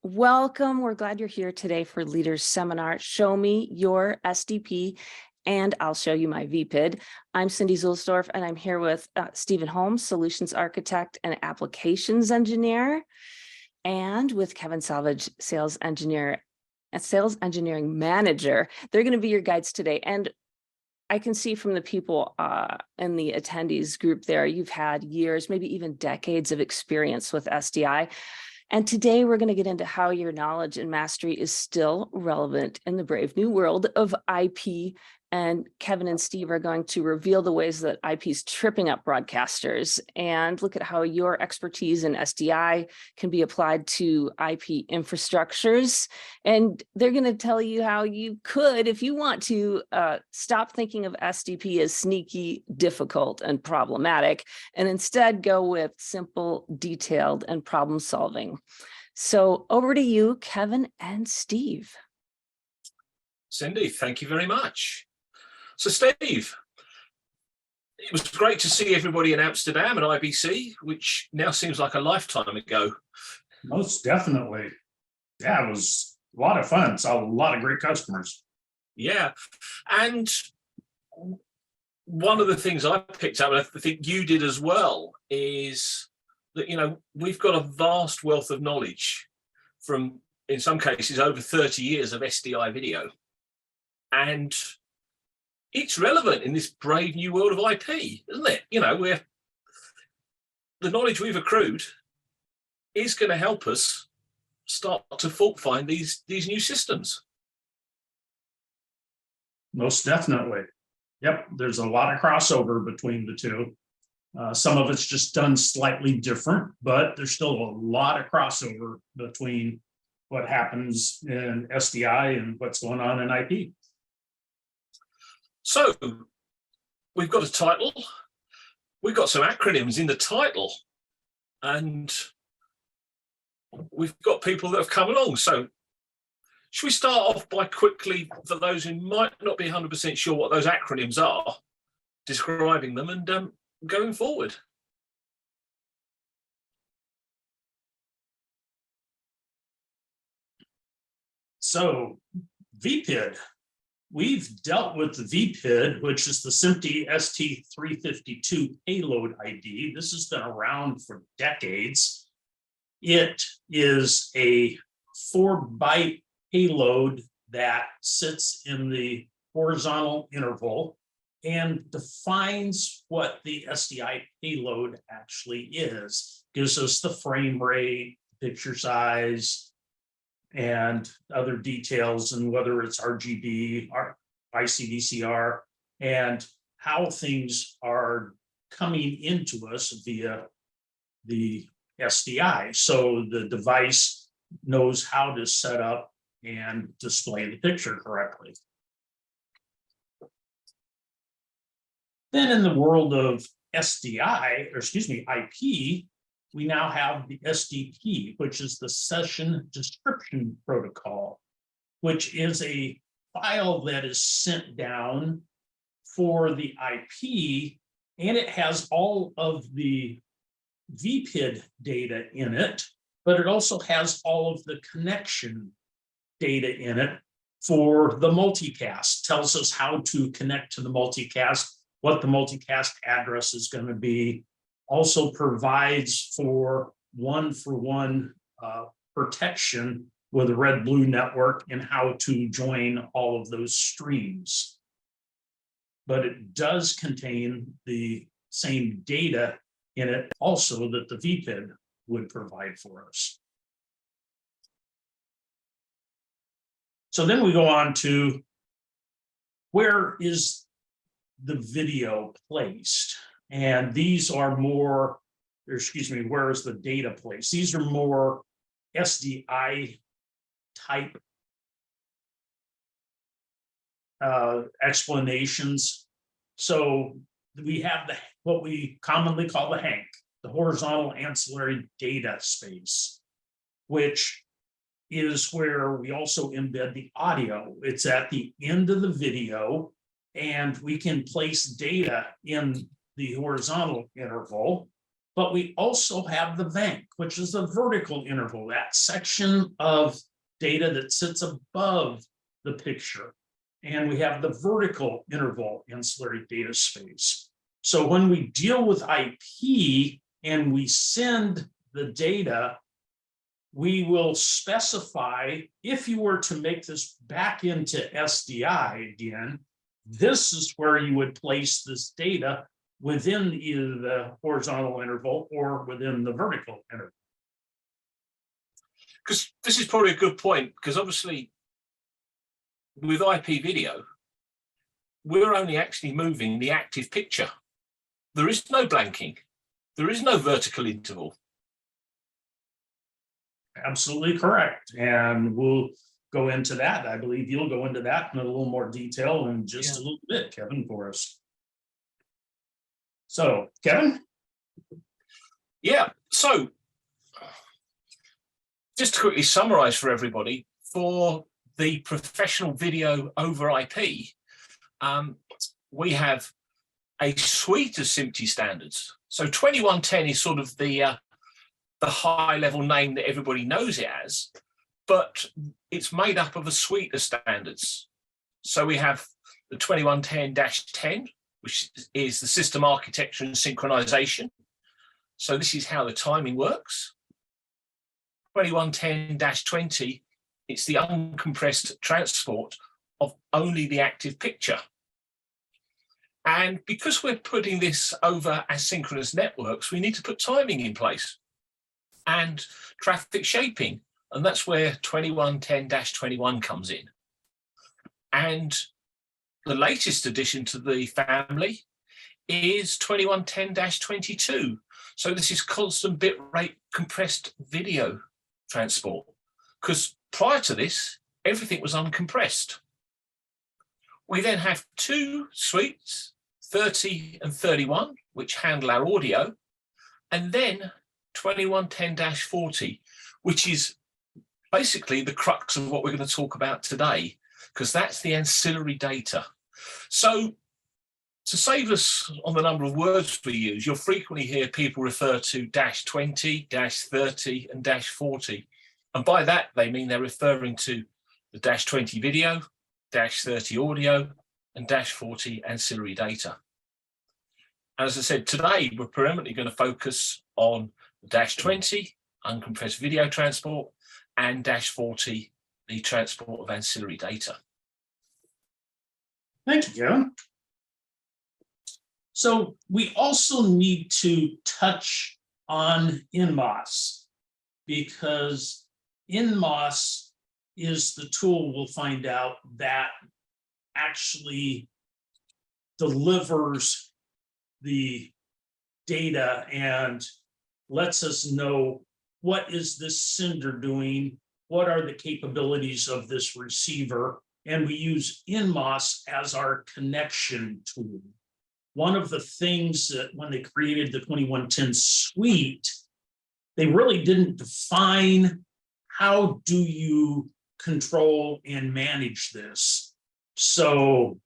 Welcome. We're glad you're here today for Leaders Seminar. Show me your SDP and I'll show you my VPID. I'm Cindy Zulsdorf and I'm here with Stephen Holmes, Solutions Architect and Applications Engineer, and with Kevin Salvage, Sales Engineer and Sales Engineering Manager. They're going to be your guides today. And I can see from the people in the attendees group there, you've had years, maybe even decades of experience with SDI. And today we're going to get into how your knowledge and mastery is still relevant in the brave new world of IP. And Kevin and Steve are going to reveal the ways that IP is tripping up broadcasters and look at how your expertise in SDI can be applied to IP infrastructures. And they're going to tell you how you could, if you want to, stop thinking of SDP as sneaky, difficult, and problematic, and instead go with simple, detailed, and problem solving. So over to you, Kevin and Steve. Cindy, thank you very much. So Steve, it was great to see everybody in Amsterdam at IBC, which now seems like a lifetime ago. Most definitely. Yeah, it was a lot of fun. Saw a lot of great customers. Yeah. And one of the things I picked up, and I think you did as well, is that, you know, we've got a vast wealth of knowledge from, in some cases, over 30 years of SDI video. And it's relevant in this brave new world of IP, isn't it? You know, the knowledge we've accrued is going to help us start to fault find these new systems. Most definitely. Yep, there's a lot of crossover between the two. Some of it's just done slightly different, but there's still a lot of crossover between what happens in SDI and what's going on in IP. So we've got a title, we've got some acronyms in the title, and we've got people that have come along. So should we start off by quickly, for those who might not be 100% sure what those acronyms are, describing them and going forward? So VPID. We've dealt with the VPID, which is the SMPTE ST2110 payload ID. This has been around for decades. It is a 4-byte payload that sits in the horizontal interval and defines what the SDI payload actually is. Gives us the frame rate, picture size, and other details, and whether it's RGB or ICDCR, and how things are coming into us via the SDI. So the device knows how to set up and display the picture correctly. Then in the world of SDI, or excuse me, IP, we now have the SDP, which is the Session Description Protocol, which is a file that is sent down for the IP, and it has all of the VPID data in it, but it also has all of the connection data in it for the multicast. Tells us how to connect to the multicast, what the multicast address is going to be. Also provides for one-for-one protection with a red-blue network and how to join all of those streams. But it does contain the same data in it also that the VPID would provide for us. So then we go on to where is the video placed? And these are more, or excuse me, where is the data placed? These are more SDI type explanations. So we have what we commonly call the HANC, the horizontal ancillary data space, which is where we also embed the audio. It's at the end of the video, and we can place data in the horizontal interval But we also have the VANC, which is the vertical interval, that section of data that sits above the picture. And we have the vertical interval ancillary data space. So when we deal with IP and we send the data, we will specify, if you were to make this back into SDI again, this is where you would place this data within either the horizontal interval or within the vertical interval. Because this is probably a good point, because obviously with IP video, we're only actually moving the active picture. There is no blanking. There is no vertical interval. Absolutely correct. And we'll go into that. I believe you'll go into that in a little more detail in just a little bit, Kevin, for us. So, Kevin? Yeah, so just to quickly summarize for everybody, for the professional video over IP, we have a suite of SMPTE standards. So 2110 is sort of the high level name that everybody knows it as, but it's made up of a suite of standards. So we have the 2110-10, which is the system architecture and synchronization. So this is how the timing works. 2110-20, it's the uncompressed transport of only the active picture. And because we're putting this over asynchronous networks, we need to put timing in place and traffic shaping. And that's where 2110-21 comes in. And the latest addition to the family is 2110-22. So this is constant bit rate compressed video transport, because prior to this, everything was uncompressed. We then have two suites, 30 and 31, which handle our audio, and then 2110-40, which is basically the crux of what we're going to talk about today, because that's the ancillary data. So to save us on the number of words we use, you'll frequently hear people refer to -20, -30, and -40. And by that, they mean they're referring to the -20 video, -30 audio, and -40 ancillary data. As I said, today, we're predominantly going to focus on the -20, uncompressed video transport, and -40, the transport of ancillary data. Thank you, Kevin. So we also need to touch on NMOS, because NMOS is the tool, we'll find out, that actually delivers the data and lets us know what is this sender doing, what are the capabilities of this receiver, and we use NMOS as our connection tool. One of the things that when they created the 2110 suite, they really didn't define how do you control and manage this. So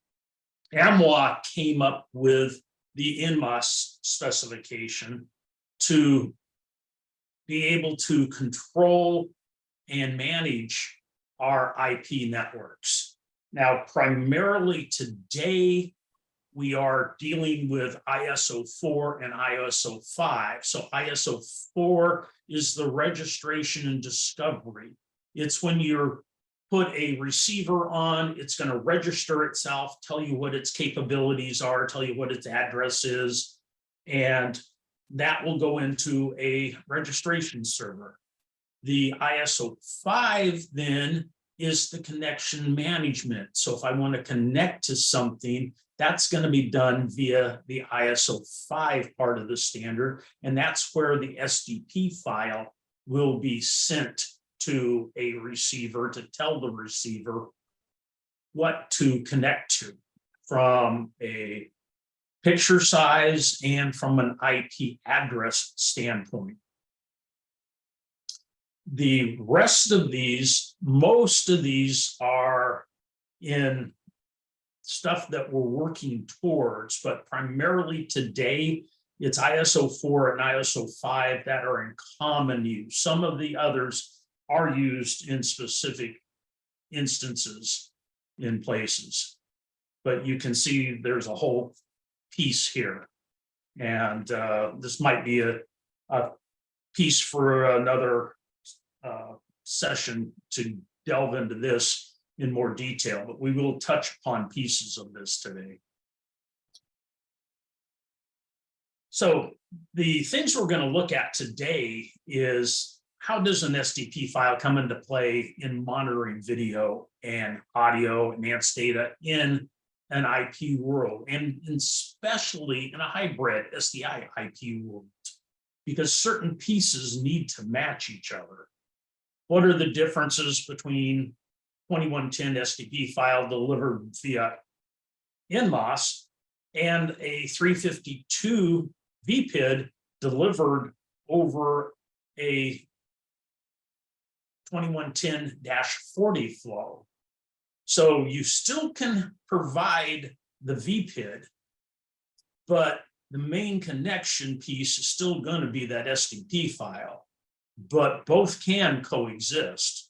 AMWA came up with the NMOS specification to be able to control and manage our IP networks. Now, primarily today, we are dealing with ISO 4 and ISO 5. So ISO 4 is the registration and discovery. It's when you put a receiver on, it's going to register itself, tell you what its capabilities are, tell you what its address is, and that will go into a registration server. The ISO 5 then is the connection management. So if I want to connect to something, that's going to be done via the ISO 5 part of the standard. And that's where the SDP file will be sent to a receiver to tell the receiver what to connect to from a picture size and from an IP address standpoint. The rest of these, most of these are in stuff that we're working towards, but primarily today, It's ISO 4 and ISO 5 that are in common use. Some of the others are used in specific instances in places. But you can see there's a whole piece here. And this might be a piece for another session to delve into this in more detail, but we will touch upon pieces of this today. So the things we're going to look at today is how does an SDP file come into play in monitoring video and audio and enhanced data in an IP world, and especially in a hybrid SDI IP world, because certain pieces need to match each other. What are the differences between 2110 SDP file delivered via NMOS and a 352 VPID delivered over a 2110-40 flow? So you still can provide the VPID, but the main connection piece is still going to be that SDP file, but both can coexist.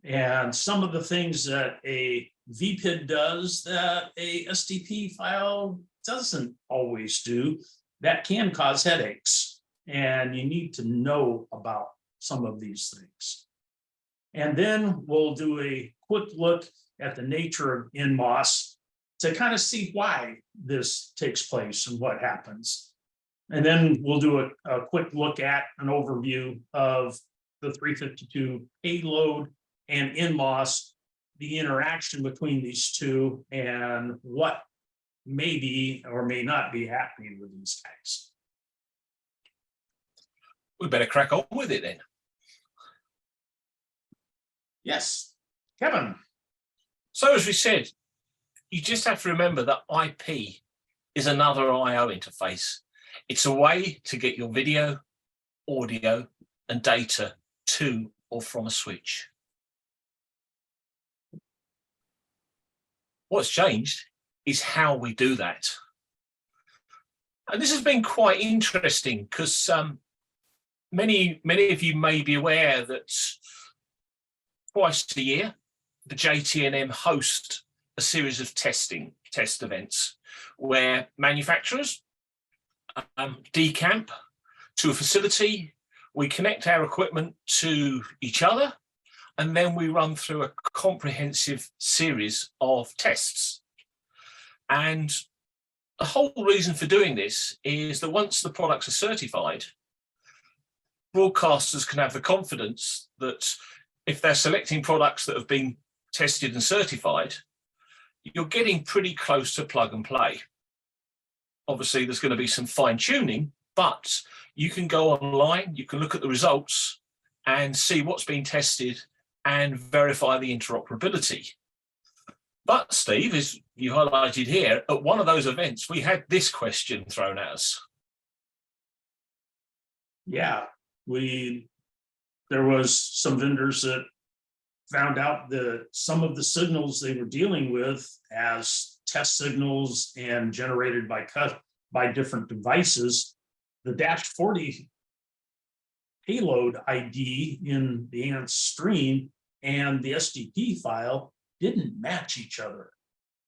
And some of the things that a VPID does that a SDP file doesn't always do, that can cause headaches. And you need to know about some of these things. And then we'll do a quick look at the nature of NMOS to kind of see why this takes place and what happens. And then we'll do a quick look at an overview of the 352 payload and NMOS, the interaction between these two, and what may be or may not be happening with these guys. We better crack on with it then. Yes, Kevin. So as we said, you just have to remember that IP is another I/O interface. It's a way to get your video, audio, and data to or from a switch. What's changed is how we do that. And this has been quite interesting because many of you may be aware that twice a year, the JT&M host a series of test events where manufacturers decamp to a facility, we connect our equipment to each other, and then we run through a comprehensive series of tests. And the whole reason for doing this is that once the products are certified, broadcasters can have the confidence that if they're selecting products that have been tested and certified, you're getting pretty close to plug and play. Obviously, there's going to be some fine tuning, but you can go online, you can look at the results and see what's been tested and verify the interoperability. But Steve, as you highlighted here, at one of those events, we had this question thrown at us. Yeah, there was some vendors that found out that some of the signals they were dealing with as test signals and generated by different devices, the -40 payload ID in the ANT stream and the SDP file didn't match each other.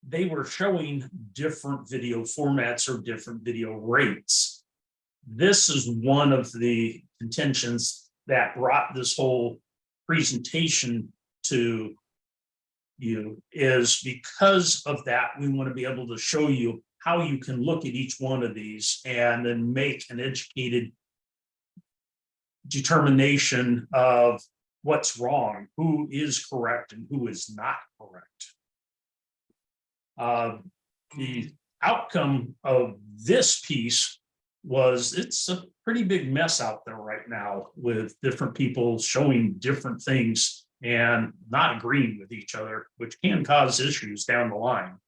They were showing different video formats or different video rates. This is one of the contentions that brought this whole presentation to you, is because of that, we want to be able to show you how you can look at each one of these and then make an educated determination of what's wrong, who is correct and who is not correct. The outcome of this piece was it's a pretty big mess out there right now with different people showing different things and not agreeing with each other, which can cause issues down the line.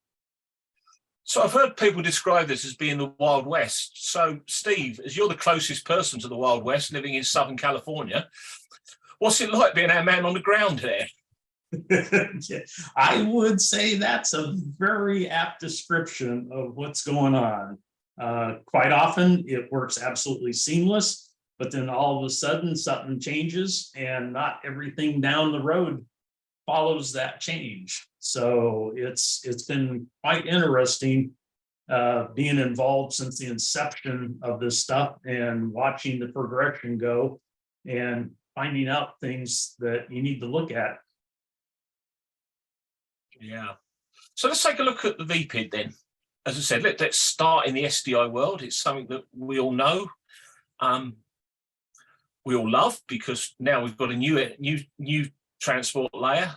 So I've heard people describe this as being the Wild West. So Steve, as you're the closest person to the Wild West living in Southern California, what's it like being our man on the ground there? I would say that's a very apt description of what's going on. Quite often, it works absolutely seamless, but then all of a sudden something changes and not everything down the road follows that change. So it's been quite interesting being involved since the inception of this stuff and watching the progression go and finding out things that you need to look at. Yeah. So let's take a look at the VPID then. As I said, let's start in the SDI world. It's something that we all know, we all love, because now we've got a new transport layer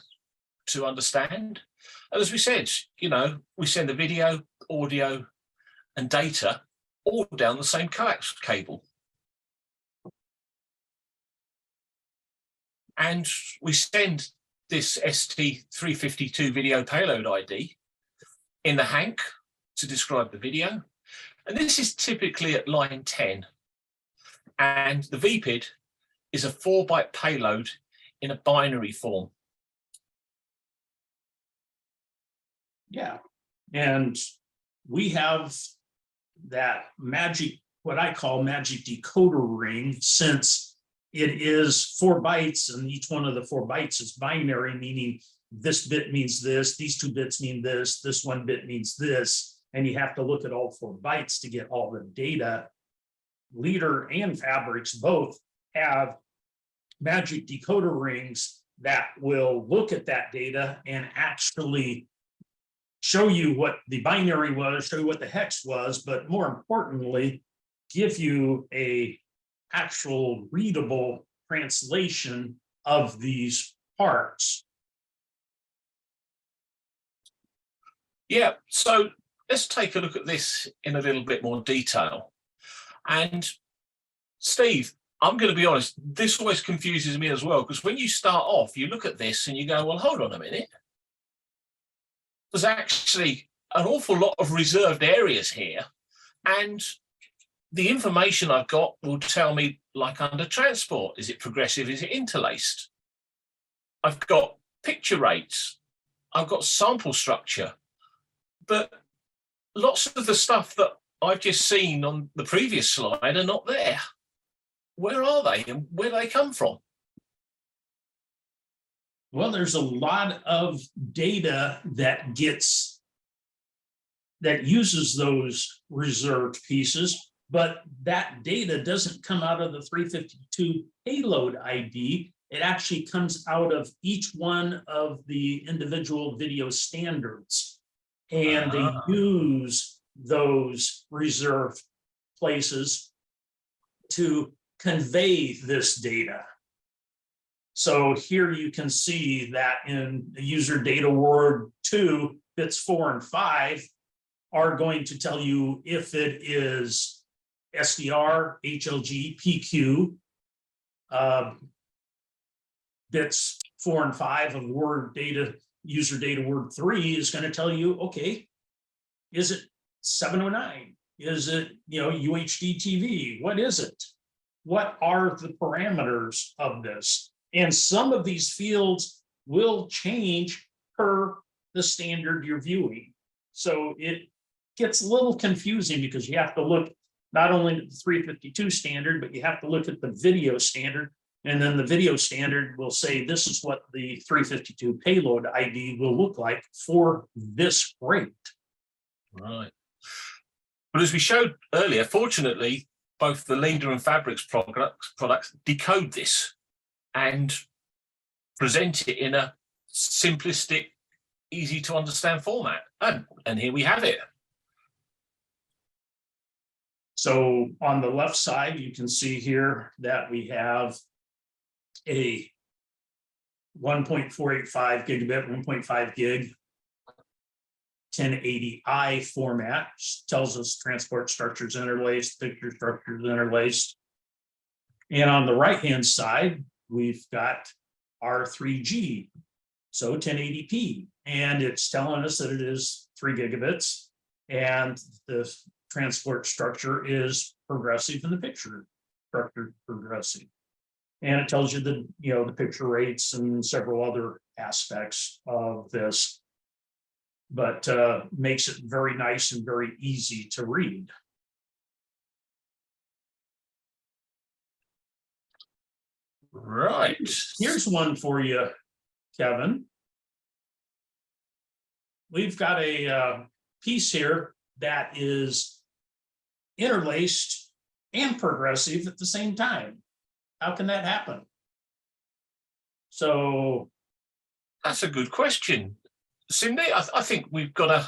to understand. And as we said, you know, we send the video, audio, and data all down the same coax cable. And we send this ST352 video payload ID in the hank to describe the video. And this is typically at line 10. And the VPID is a 4-byte payload in a binary form. Yeah. And we have that magic, what I call magic decoder ring, since it is 4 bytes and each one of the 4 bytes is binary, meaning this bit means this, these 2 bits mean this 1 bit means this, and you have to look at all 4 bytes to get all the data. Leader and Fabrics both have magic decoder rings that will look at that data and actually show you what the binary was, show you what the hex was, but more importantly, give you a actual readable translation of these parts. Yeah, so let's take a look at this in a little bit more detail. And Steve, I'm going to be honest, this always confuses me as well, because when you start off, you look at this and you go, well, hold on a minute. There's actually an awful lot of reserved areas here. And the information I've got will tell me, like under transport, is it progressive, is it interlaced? I've got picture rates, I've got sample structure, but lots of the stuff that I've just seen on the previous slide are not there. Where are they and where do they come from? Well, there's a lot of data that uses those reserved pieces, but that data doesn't come out of the 352 payload ID. It actually comes out of each one of the individual video standards. And they use those reserved places to convey this data. So here you can see that in the user data word 2, bits 4 and 5 are going to tell you if it is SDR, HLG, PQ. Bits 4 and 5 of word data, user data word 3 is going to tell you, okay, is it 709? Is it, UHD TV? What is it? What are the parameters of this? And some of these fields will change per the standard you're viewing. So it gets a little confusing because you have to look not only at the 352 standard, but you have to look at the video standard. And then the video standard will say, this is what the 352 payload ID will look like for this rate. Right. But as we showed earlier, fortunately, both the Leader and Fabrics products decode this and present it in a simplistic, easy to understand format. And here we have it. So on the left side, you can see here that we have a 1.485 gigabit, 1.5 gig, 1080i format, tells us transport structures interlaced, picture structures interlaced. And on the right-hand side, we've got our 3G, so 1080p, and it's telling us that it is 3 gigabits, and the transport structure is progressive and the picture structure progressive. And it tells you the, the picture rates and several other aspects of this, but makes it very nice and very easy to read. Right. Here's one for you, Kevin. We've got a piece here that is interlaced and progressive at the same time. How can that happen? So That's a good question. Cindy, I think we've got to,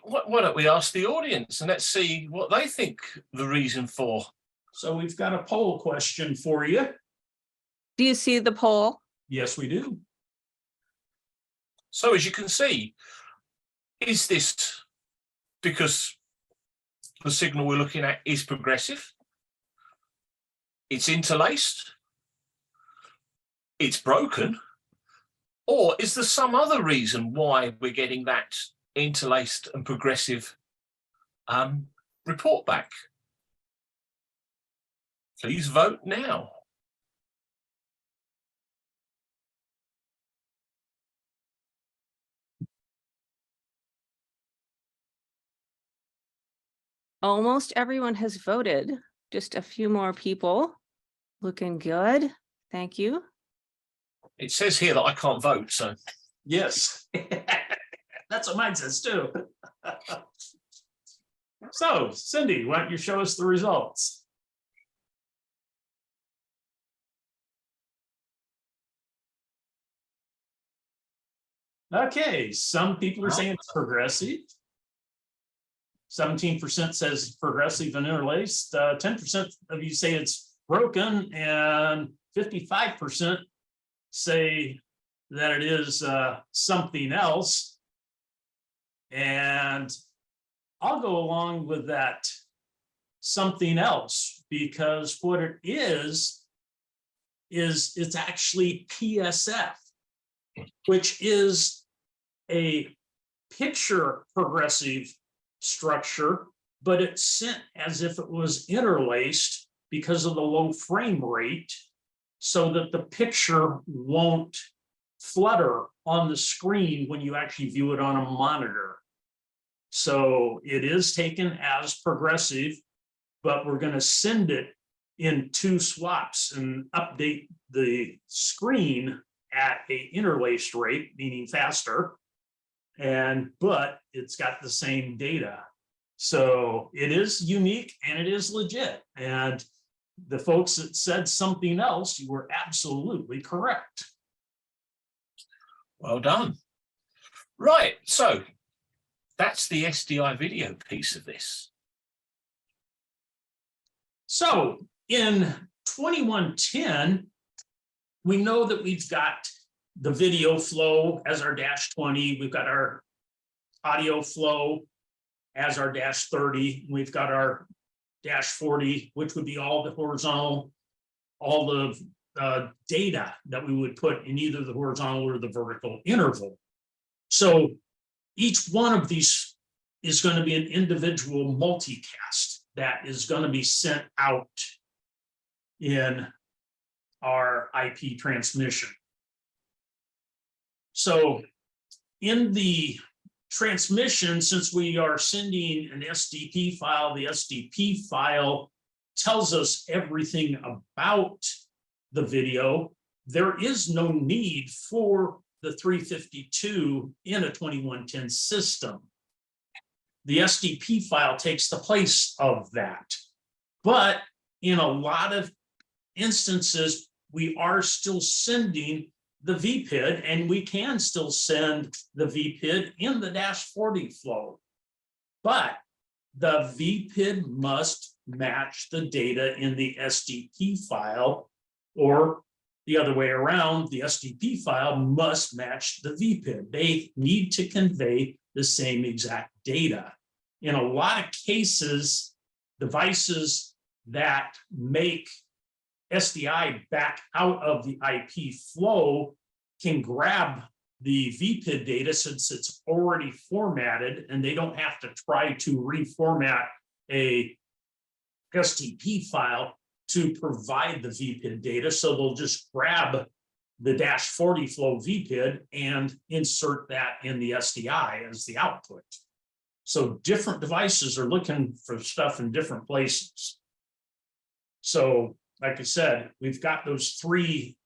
why don't we ask the audience and let's see what they think the reason for. So we've got a poll question for you. Do you see the poll? Yes, we do. So as you can see, is this because the signal we're looking at is progressive? It's interlaced? It's broken? Or is there some other reason why we're getting that interlaced and progressive report back? Please vote now. Almost everyone has voted. Just a few more people. Looking good. Thank you. It says here that I can't vote, so. Yes. That's what mine says too. So, Cindy, why don't you show us the results? Okay, some people are saying it's progressive. 17% says progressive and interlaced. 10% of you say it's broken, and 55% say that it is something else. And I'll go along with that something else, because what it is it's actually PSF, which is a picture progressive structure, but it's sent as if it was interlaced because of the low frame rate, so that the picture won't flutter on the screen when you actually view it on a monitor. So it is taken as progressive, but we're going to send it in 2 swaps and update the screen at a interlaced rate, meaning faster. But it's got the same data. So it is unique and it is legit. And the folks that said something else, you were absolutely correct. Well done. Right, so that's the SDI video piece of this. So in 2110, we know that we've got the video flow as our -20, we've got our audio flow as our -30, we've got our -40, which would be all the horizontal, all the data that we would put in either the horizontal or the vertical interval. So each one of these is going to be an individual multicast that is going to be sent out in our IP transmission. So in the transmission, since we are sending an SDP file, the SDP file tells us everything about the video. There is no need for the 352 in a 2110 system. The SDP file takes the place of that. But in a lot of instances, we are still sending the VPID, and we can still send the VPID in the -40 flow. But the VPID must match the data in the SDP file, or the other way around, the SDP file must match the VPID. They need to convey the same exact data. In a lot of cases, devices that make SDI back out of the IP flow can grab the VPID data since it's already formatted, and they don't have to try to reformat a SDP file to provide the VPID data. So they'll just grab the -40 flow VPID and insert that in the SDI as the output. So different devices are looking for stuff in different places. So like I said, we've got those three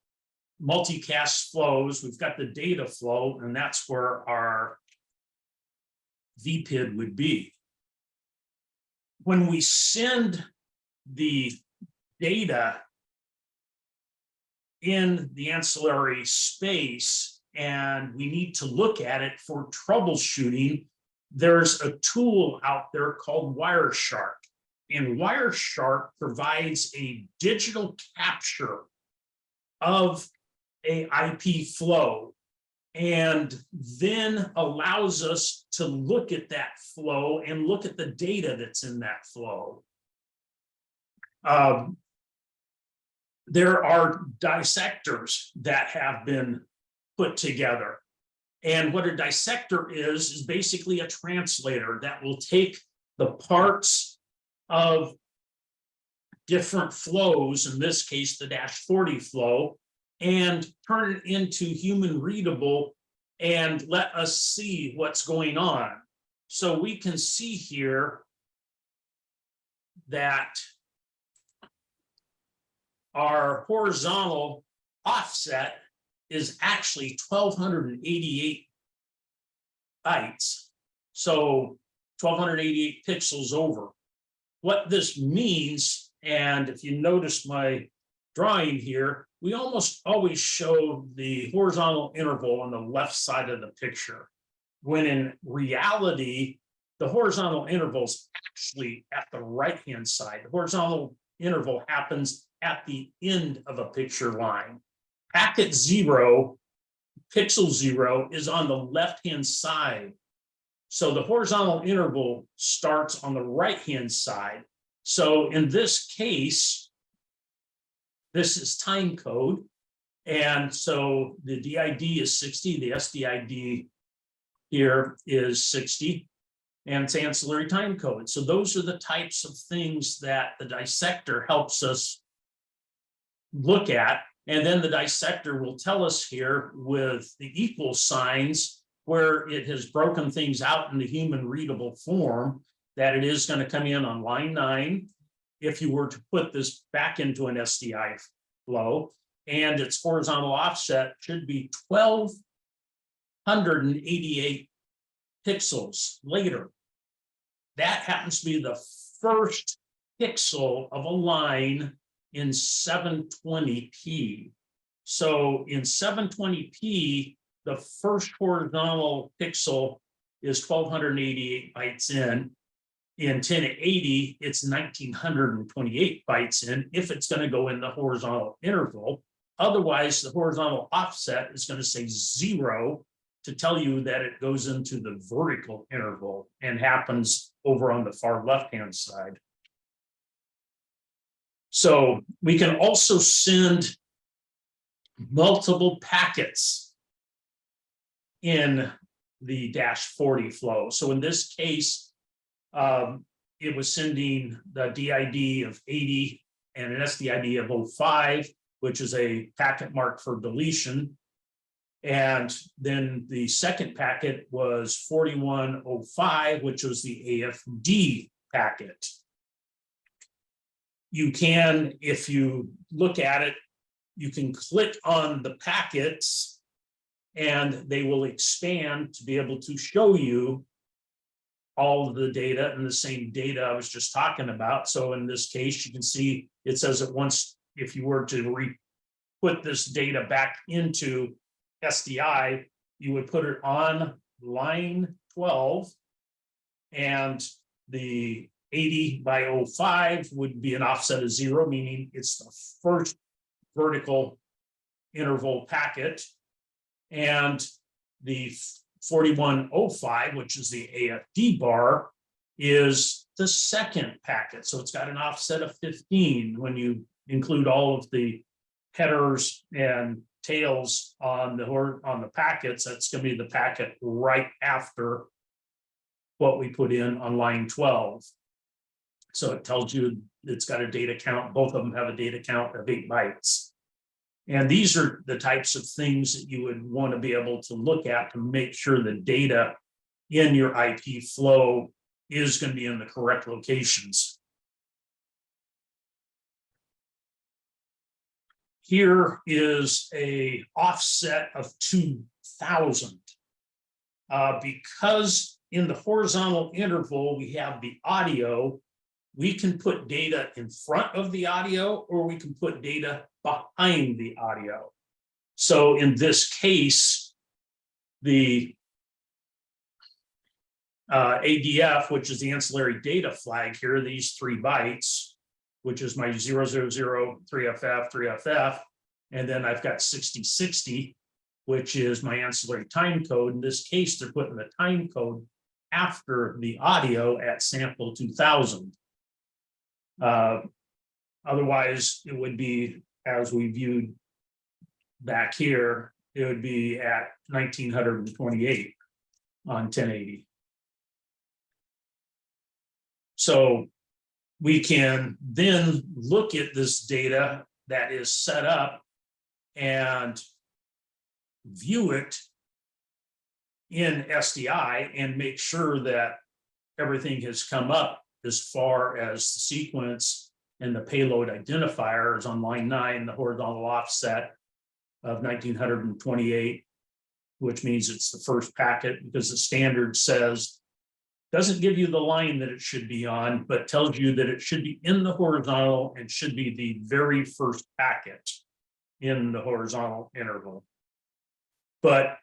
multicast flows, we've got the data flow, and that's where our VPID would be. When we send the data in the ancillary space and we need to look at it for troubleshooting, there's a tool out there called Wireshark. And Wireshark provides a digital capture of a IP flow and then allows us to look at that flow and look at the data that's in that flow. There are dissectors that have been put together. And what a dissector is basically a translator that will take the parts of different flows, in this case, the -40 flow, and turn it into human readable and let us see what's going on. So we can see here that our horizontal offset is actually 1288 bytes. So 1288 pixels over. What this means, and if you notice my drawing here, we almost always show the horizontal interval on the left side of the picture, when in reality, the horizontal interval is actually at the right-hand side. The horizontal interval happens at the end of a picture line. Packet 0, pixel 0 is on the left-hand side. So the horizontal interval starts on the right-hand side. So in this case, this is time code. And so the DID is 60, the SDID here is 60, and it's ancillary time code. So those are the types of things that the dissector helps us look at. And then the dissector will tell us here with the equal signs where it has broken things out in the human readable form that it is going to come in on line 9 if you were to put this back into an SDI flow, and its horizontal offset should be 1288 pixels later. That happens to be the first pixel of a line in 720p. So in 720p, the first horizontal pixel is 1288 bytes in. In 1080, it's 1928 bytes in if it's going to go in the horizontal interval. Otherwise, the horizontal offset is going to say 0 to tell you that it goes into the vertical interval and happens over on the far left-hand side. So we can also send multiple packets in the -40 flow. So in this case, it was sending the DID of 80 and an SDID of 05, which is a packet marked for deletion. And then the second packet was 4105, which was the AFD packet. You can, if you look at it, you can click on the packets and they will expand to be able to show you all of the data and the same data I was just talking about. So in this case, you can see it says it once, if you were to put this data back into SDI, you would put it on line 12, and the 80 by 05 would be an offset of 0, meaning it's the first vertical interval packet, and the 4105, which is the AFD bar, is the second packet. So it's got an offset of 15 when you include all of the headers and tails on the packets. That's going to be the packet right after what we put in on line 12. So it tells you it's got a data count. Both of them have a data count of 8 bytes. And these are the types of things that you would want to be able to look at to make sure the data in your IP flow is going to be in the correct locations. here is a offset of 2000. Because in the horizontal interval, we have the audio, we can put data in front of the audio, or we can put data behind the audio. So in this case, the ADF, which is the ancillary data flag here, these 3 bytes, which is my 000, 3FF, 3FF, and then I've got 6060, which is my ancillary time code. In this case, they're putting the time code after the audio at sample 2000. Otherwise, it would be, as we viewed back here, it would be at 1928 on 1080. So we can then look at this data that is set up and view it in SDI and make sure that everything has come up as far as the sequence and the payload identifier is on line 9, the horizontal offset of 1928, which means it's the first packet, because the standard says, doesn't give you the line that it should be on, but tells you that it should be in the horizontal and should be the very first packet in the horizontal interval. But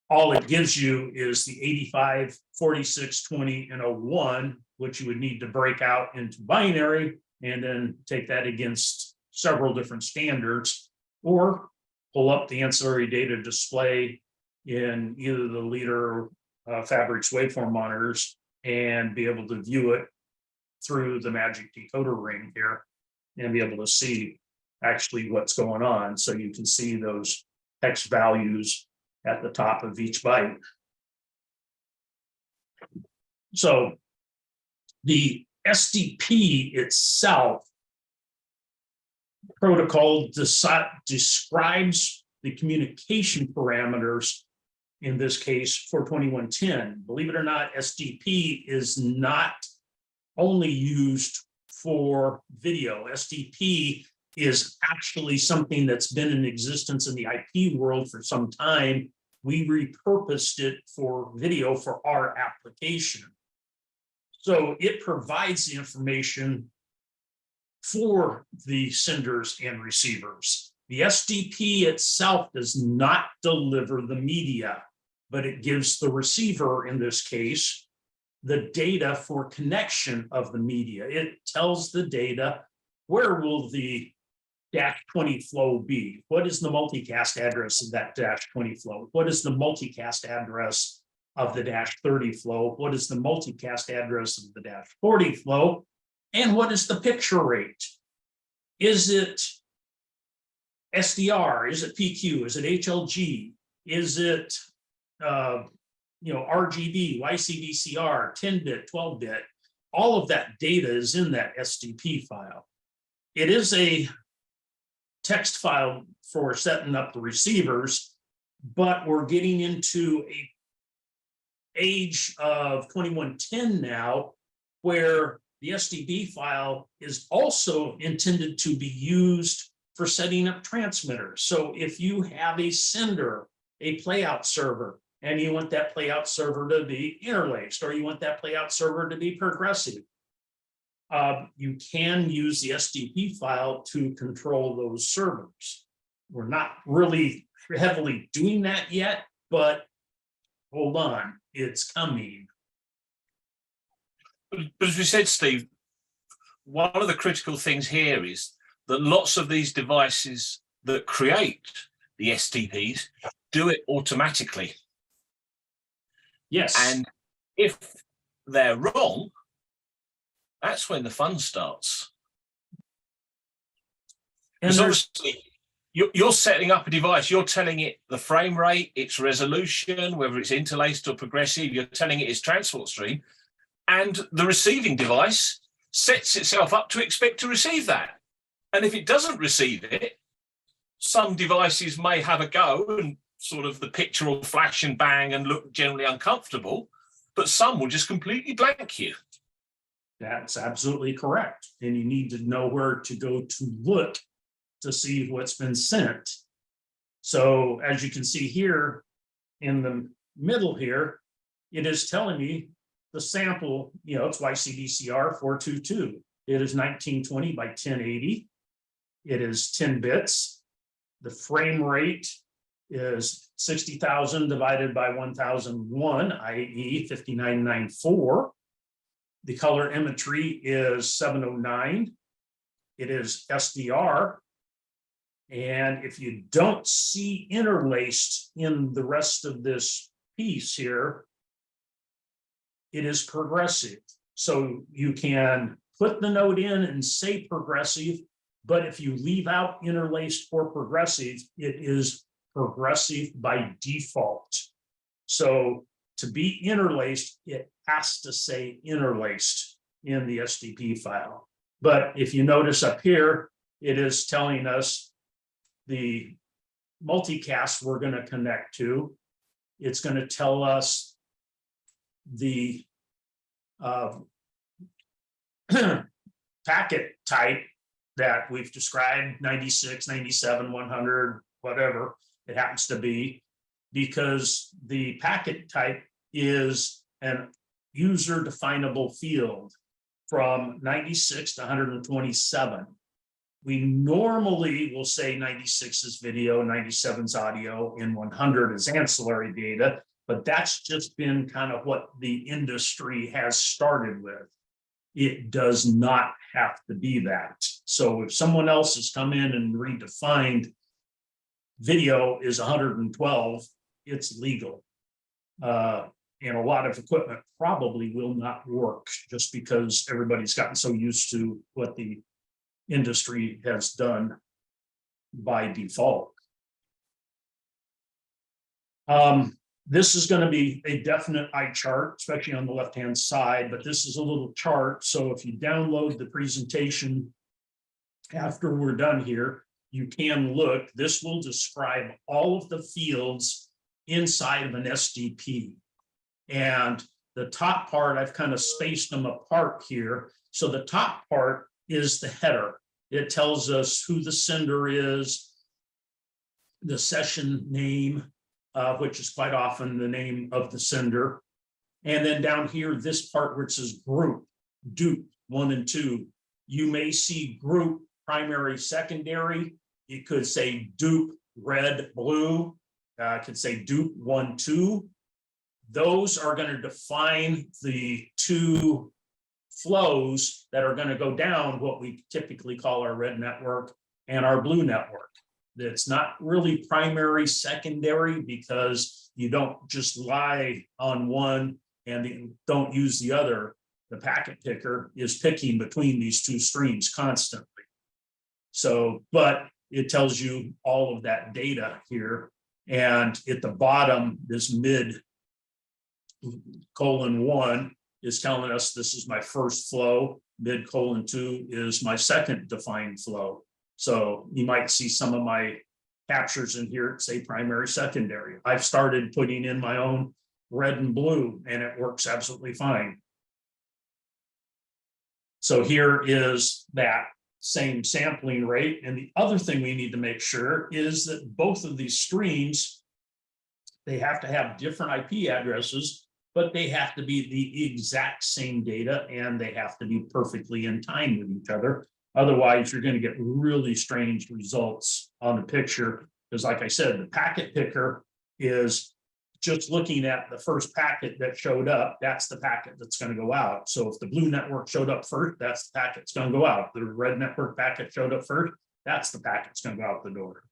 all it gives you is the 85, 46, 20, and 01, which you would need to break out into binary and then take that against several different standards, or pull up the ancillary data display in either the leader Fabrics waveform monitors and be able to view it through the magic decoder ring here and be able to see actually what's going on. So you can see those hex values at the top of each byte. So the SDP itself protocol describes the communication parameters, in this case for 2110. Believe it or not, SDP is not only used for video. SDP is actually something that's been in existence in the IP world for some time. We repurposed it for video for our application. So it provides the information for the senders and receivers. The SDP itself does not deliver the media, but it gives the receiver, in this case, the data for connection of the media. It tells the data, where will the -20 flow be? What is the multicast address of that -20 flow? What is the multicast address of the -30 flow? What is the multicast address of the -40 flow? And what is the picture rate? Is it SDR? Is it PQ? Is it HLG? Is it RGB, YCBCR, 10-bit, 12-bit? All of that data is in that SDP file. It is a text file for setting up the receivers, but we're getting into a age of 2110 now, where the SDP file is also intended to be used for setting up transmitters. So if you have a sender, a playout server, and you want that playout server to be interlaced, or you want that playout server to be progressive, you can use the SDP file to control those servers. We're not really heavily doing that yet, but hold on, it's coming. But as we said, Steve, one of the critical things here is that lots of these devices that create the STPs do it automatically. Yes. And if they're wrong, that's when the fun starts. Because obviously you're setting up a device, you're telling it the frame rate, its resolution, whether it's interlaced or progressive, you're telling it its transport stream, and the receiving device sets itself up to expect to receive that. And if it doesn't receive it, some devices may have a go and sort of the picture will flash and bang and look generally uncomfortable, but some will just completely blank you. That's absolutely correct. And you need to know where to go to look to see what's been sent. So as you can see here in the middle here, it is telling me the sample, it's YCDCR 422. It is 1920 by 1080. It is 10 bits. The frame rate is 60,000 divided by 1001, i.e. 5994. The color imagery is 709. It is SDR. And if you don't see interlaced in the rest of this piece here, it is progressive. So you can put the node in and say progressive, but if you leave out interlaced or progressive, it is progressive by default. So to be interlaced, it has to say interlaced in the SDP file. But if you notice up here, it is telling us the multicast we're going to connect to. It's going to tell us the packet type that we've described, 96, 97, 100, whatever it happens to be, because the packet type is an user definable field from 96 to 127. We normally will say 96 is video, 97 is audio, and 100 is ancillary data, but that's just been kind of what the industry has started with. It does not have to be that. So if someone else has come in and redefined video is 112, it's legal. And a lot of equipment probably will not work just because everybody's gotten so used to what the industry has done by default. This is going to be a definite eye chart, especially on the left-hand side, but this is a little chart. So if you download the presentation after we're done here, you can look. This will describe all of the fields inside of an SDP. And the top part, I've kind of spaced them apart here. So the top part is the header. It tells us who the sender is, the session name, which is quite often the name of the sender. And then down here, this part where it says group, dupe 1 and 2, you may see group primary, secondary. It could say dupe red, blue. It could say dupe 1, 2. Those are going to define the two flows that are going to go down what we typically call our red network and our blue network. It's not really primary, secondary, because you don't just lie on one and don't use the other. The packet picker is picking between these two streams constantly. So, but it tells you all of that data here. And at the bottom, this mid colon 1 is telling us this is my first flow. Mid colon 2 is my second defined flow. So you might see some of my captures in here, say primary, secondary. I've started putting in my own red and blue, and it works absolutely fine. So here is that same sampling rate. And the other thing we need to make sure is that both of these streams, they have to have different IP addresses, but they have to be the exact same data, and they have to be perfectly in time with each other. Otherwise, you're going to get really strange results on the picture. Because like I said, the packet picker is just looking at the first packet that showed up. That's the packet that's going to go out. So if the blue network showed up first, that's the packet that's going to go out. The red network packet showed up first, that's the packet that's going to go out the door.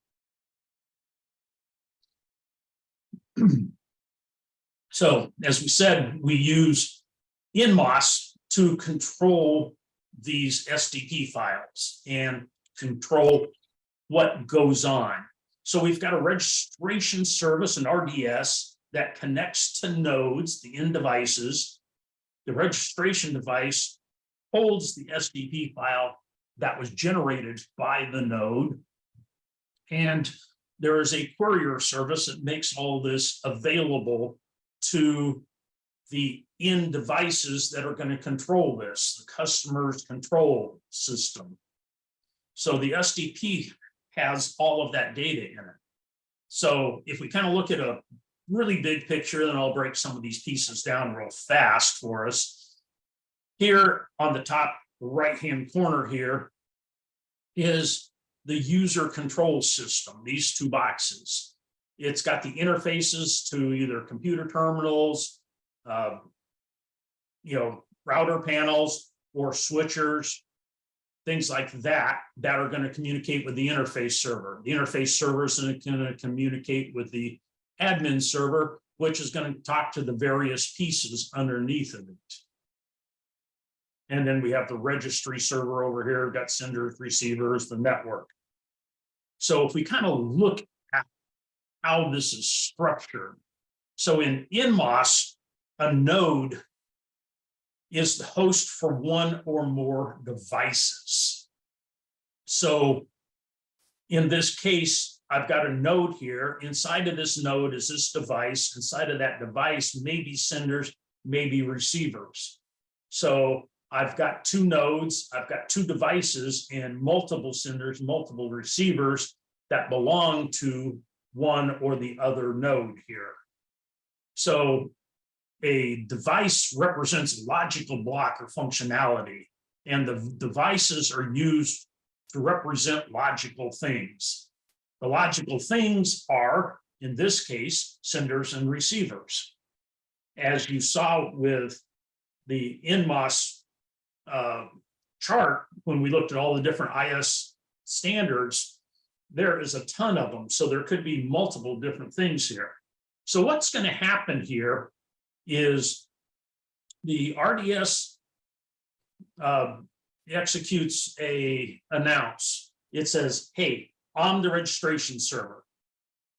So as we said, we use NMOS to control these SDP files and control what goes on. So we've got a registration service, an RDS, that connects to nodes, the end devices. The registration device holds the SDP file that was generated by the node. And there is a courier service that makes all this available to the end devices that are going to control this, the customer's control system. So the SDP has all of that data in it. So if we kind of look at a really big picture, then I'll break some of these pieces down real fast for us. Here on the top right-hand corner here is the user control system, these two boxes. It's got the interfaces to either computer terminals, router panels or switchers, things like that, that are going to communicate with the interface server. The interface server is going to communicate with the admin server, which is going to talk to the various pieces underneath of it. And then we have the registry server over here. We've got senders, receivers, the network. So if we kind of look at how this is structured. So in NMOS, a node is the host for one or more devices. So in this case, I've got a node here. Inside of this node is this device. Inside of that device, maybe senders, maybe receivers. So I've got two nodes, I've got two devices and multiple senders, multiple receivers that belong to one or the other node here. So a device represents logical block or functionality, and the devices are used to represent logical things. The logical things are, in this case, senders and receivers. As you saw with the NMOS chart, when we looked at all the different IS standards, there is a ton of them. So there could be multiple different things here. So what's going to happen here is the RDS executes a announce. It says, hey, I'm the registration server.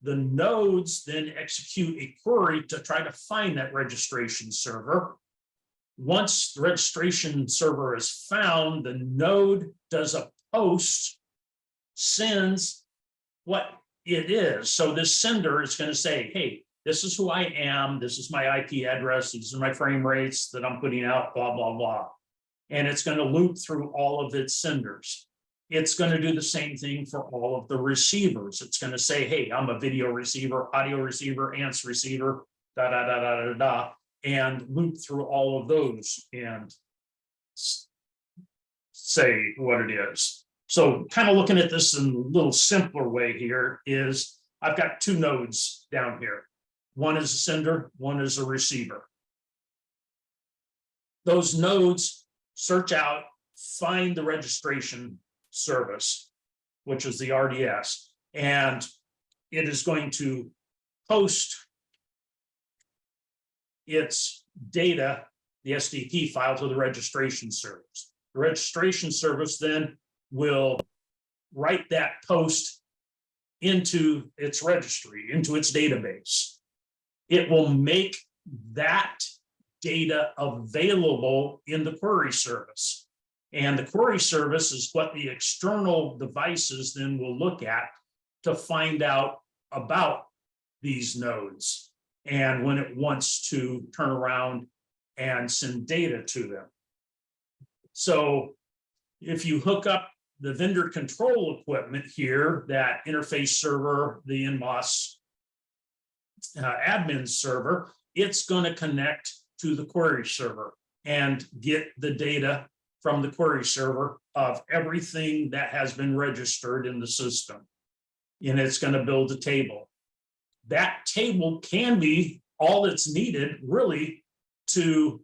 The nodes then execute a query to try to find that registration server. Once the registration server is found, the node does a post, sends what it is. So this sender is going to say, hey, this is who I am. This is my IP address. These are my frame rates that I'm putting out, blah, blah, blah. And it's going to loop through all of its senders. It's going to do the same thing for all of the receivers. It's going to say, hey, I'm a video receiver, audio receiver, ANS receiver, da, da, da, da, da, da, and loop through all of those and say what it is. So kind of looking at this in a little simpler way here is I've got two nodes down here. One is a sender, one is a receiver. Those nodes search out, find the registration service, which is the RDS, and it is going to post its data, the SDP file, to the registration service. The registration service then will write that post into its registry, into its database. It will make that data available in the query service. And the query service is what the external devices then will look at to find out about these nodes and when it wants to turn around and send data to them. So if you hook up the vendor control equipment here, that interface server, the NMOS admin server, it's going to connect to the query server and get the data from the query server of everything that has been registered in the system. And it's going to build a table. That table can be all that's needed really to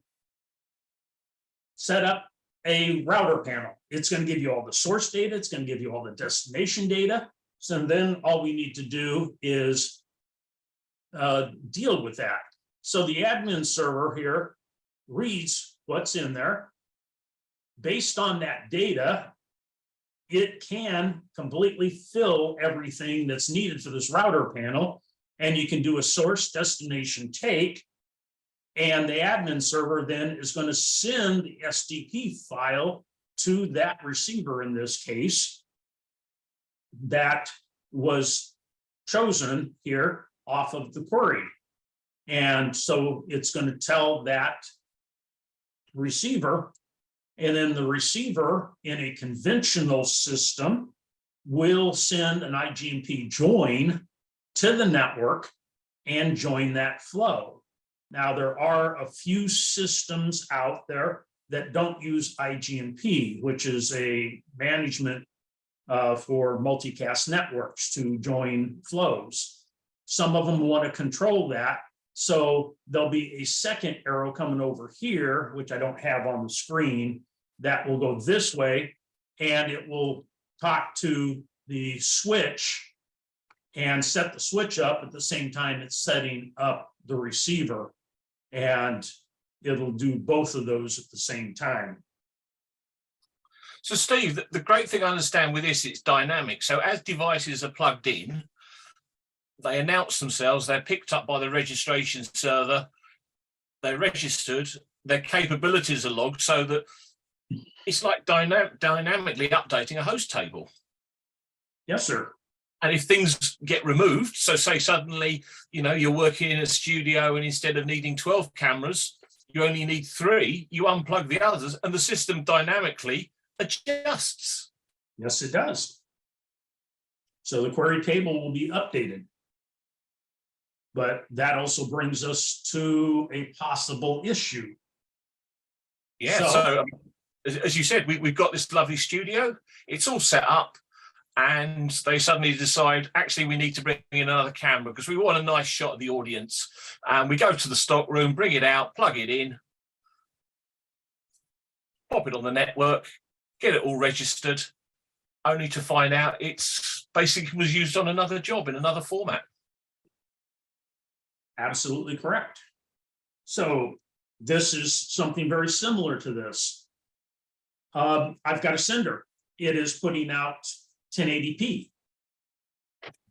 set up a router panel. It's going to give you all the source data. It's going to give you all the destination data. So then all we need to do is deal with that. So the admin server here reads what's in there. Based on that data, it can completely fill everything that's needed for this router panel. And you can do a source destination take. And the admin server then is going to send the SDP file to that receiver in this case that was chosen here off of the query. And so it's going to tell that receiver, and then the receiver in a conventional system will send an IGMP join to the network and join that flow. Now, there are a few systems out there that don't use IGMP, which is a management for multicast networks to join flows. Some of them want to control that. So there'll be a second arrow coming over here, which I don't have on the screen, that will go this way, and it will talk to the switch and set the switch up at the same time it's setting up the receiver. And it'll do both of those at the same time. So Steve, the great thing I understand with this, it's dynamic. So as devices are plugged in, they announce themselves, they're picked up by the registration server, they're registered, their capabilities are logged, so that it's like dynamically updating a host table. Yes, sir. And if things get removed, so say suddenly, you're working in a studio and instead of needing 12 cameras, you only need 3, you unplug the others and the system dynamically adjusts. Yes, it does. So the query table will be updated. But that also brings us to a possible issue. Yeah, so as you said, we've got this lovely studio, it's all set up, and they suddenly decide, actually, we need to bring in another camera because we want a nice shot of the audience. And we go to the stock room, bring it out, plug it in, pop it on the network, get it all registered, only to find out it's basically was used on another job in another format. Absolutely correct. So this is something very similar to this. I've got a sender. It is putting out 1080p.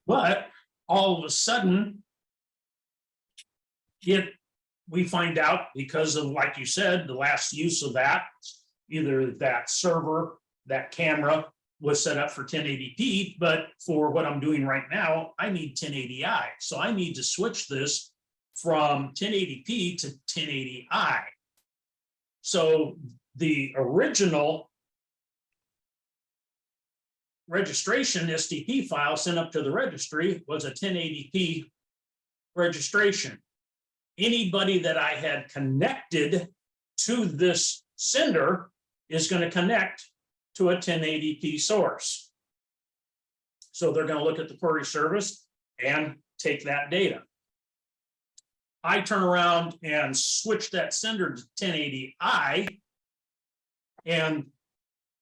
But all of a sudden, we find out because of, like you said, the last use of that, either that server, that camera was set up for 1080p, but for what I'm doing right now, I need 1080i. So I need to switch this from 1080p to 1080i. So the original registration SDP file sent up to the registry was a 1080p registration. Anybody that I had connected to this sender is going to connect to a 1080p source. So they're going to look at the query service and take that data. I turn around and switch that sender to 1080i, and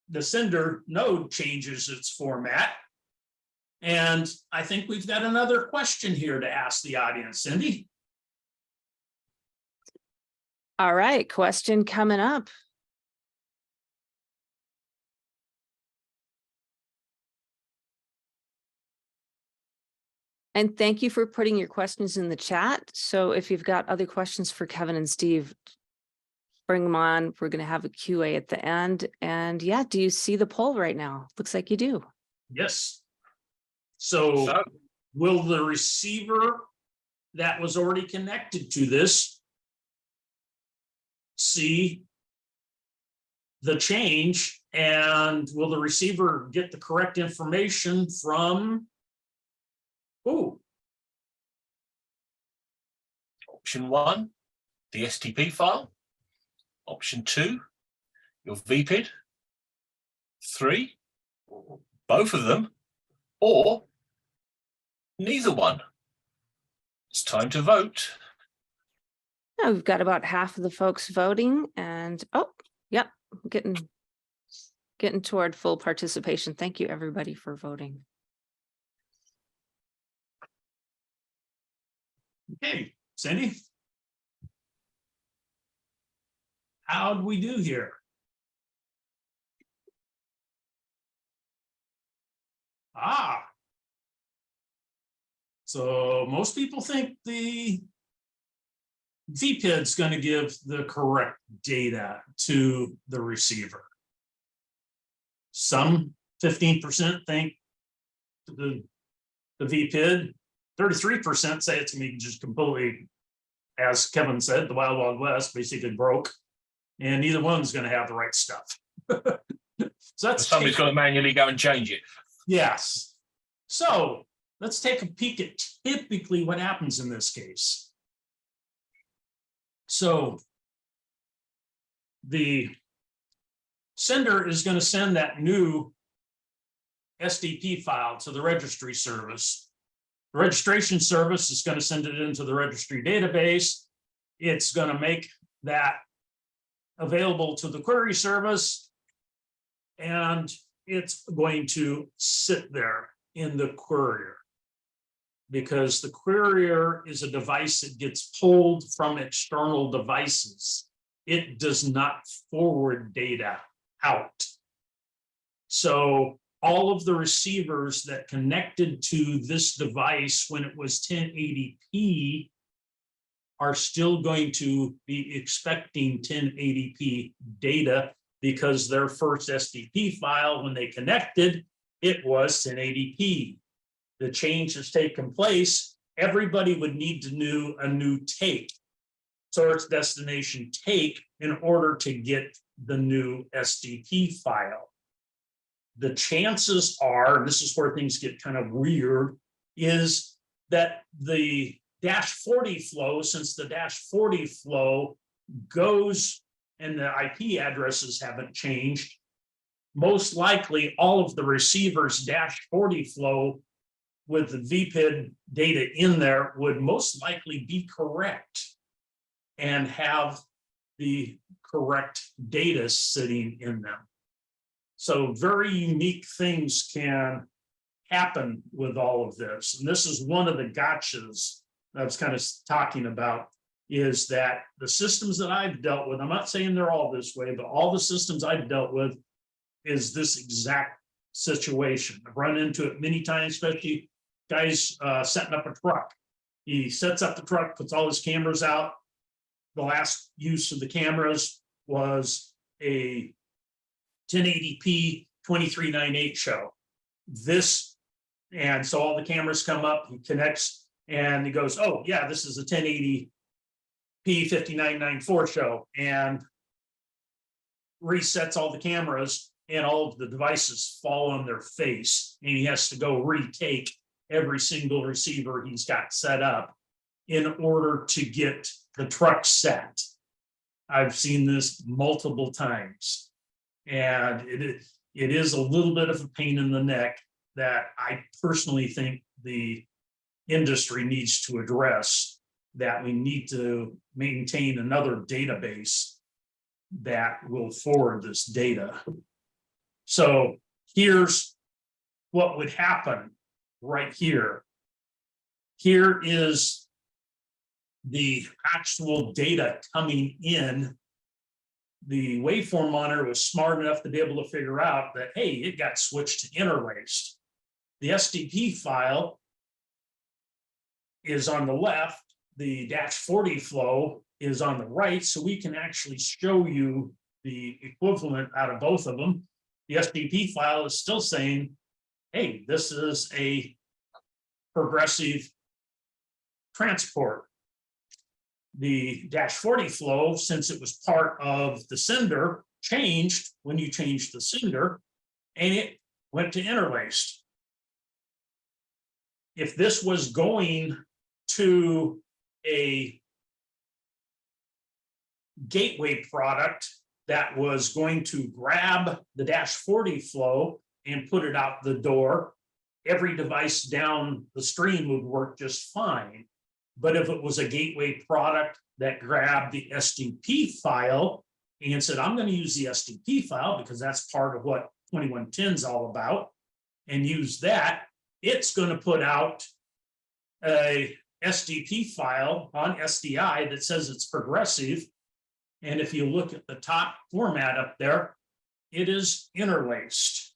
the sender node changes its format. And I think we've got another question here to ask the audience, Cindy. All right, question coming up. And thank you for putting your questions in the chat. So if you've got other questions for Kevin and Steve, bring them on. We're going to have a QA at the end. And yeah, do you see the poll right now? Looks like you do. Yes. So will the receiver that was already connected to this see the change, and will the receiver get the correct information from who? Option 1, the STP file. Option 2, your VPID. 3, both of them, or neither one. It's time to vote. Now we've got about half of the folks voting, and yep, getting toward full participation. Thank you everybody for voting. Okay, Cindy, how'd we do here? So most people think the VPID is going to give the correct data to the receiver. Some 15% think the VPID, 33% say it's going to be just completely, as Kevin said, the Wild Wild West, basically broke, and neither one's going to have the right stuff. So that's somebody's got to manually go and change it. Yes. So let's take a peek at typically what happens in this case. So the sender is going to send that new SDP file to the registry service. The registration service is going to send it into the registry database. It's going to make that available to the query service, and it's going to sit there in the courier, because the courier is a device that gets pulled from external devices. It does not forward data out. So all of the receivers that connected to this device when it was 1080p are still going to be expecting 1080p data, because their first SDP file, when they connected, it was 1080p. The change has taken place. Everybody would need to do a new take, source destination take, in order to get the new SDP file. The chances are, this is where things get kind of weird, is that the -40 flow, since the -40 flow goes and the IP addresses haven't changed, most likely all of the receivers -40 flow with the VPID data in there would most likely be correct and have the correct data sitting in them. So very unique things can happen with all of this. And this is one of the gotchas I was kind of talking about, is that the systems that I've dealt with, I'm not saying they're all this way, but all the systems I've dealt with is this exact situation. I've run into it many times, especially guys setting up a truck. He sets up the truck, puts all his cameras out. The last use of the cameras was a 1080p 2398 show. This, and so all the cameras come up, he connects, and he goes, oh yeah, this is a 1080p 5994 show, and resets all the cameras, and all of the devices fall on their face, and he has to go retake every single receiver he's got set up in order to get the truck set. I've seen this multiple times, and it is a little bit of a pain in the neck that I personally think the industry needs to address, that we need to maintain another database that will forward this data. So here's what would happen right here. Here is the actual data coming in. The waveform monitor was smart enough to be able to figure out that, hey, it got switched to interlaced. The SDP file is on the left, the -40 flow is on the right, so we can actually show you the equivalent out of both of them. The SDP file is still saying, hey, this is a progressive transport. The -40 flow, since it was part of the sender, changed when you changed the sender, and it went to interlaced. If this was going to a gateway product that was going to grab the -40 flow and put it out the door, every device down the stream would work just fine. But if it was a gateway product that grabbed the SDP file and said, I'm going to use the SDP file because that's part of what 2110 is all about, and use that, it's going to put out a SDP file on SDI that says it's progressive. And if you look at the top format up there, it is interlaced.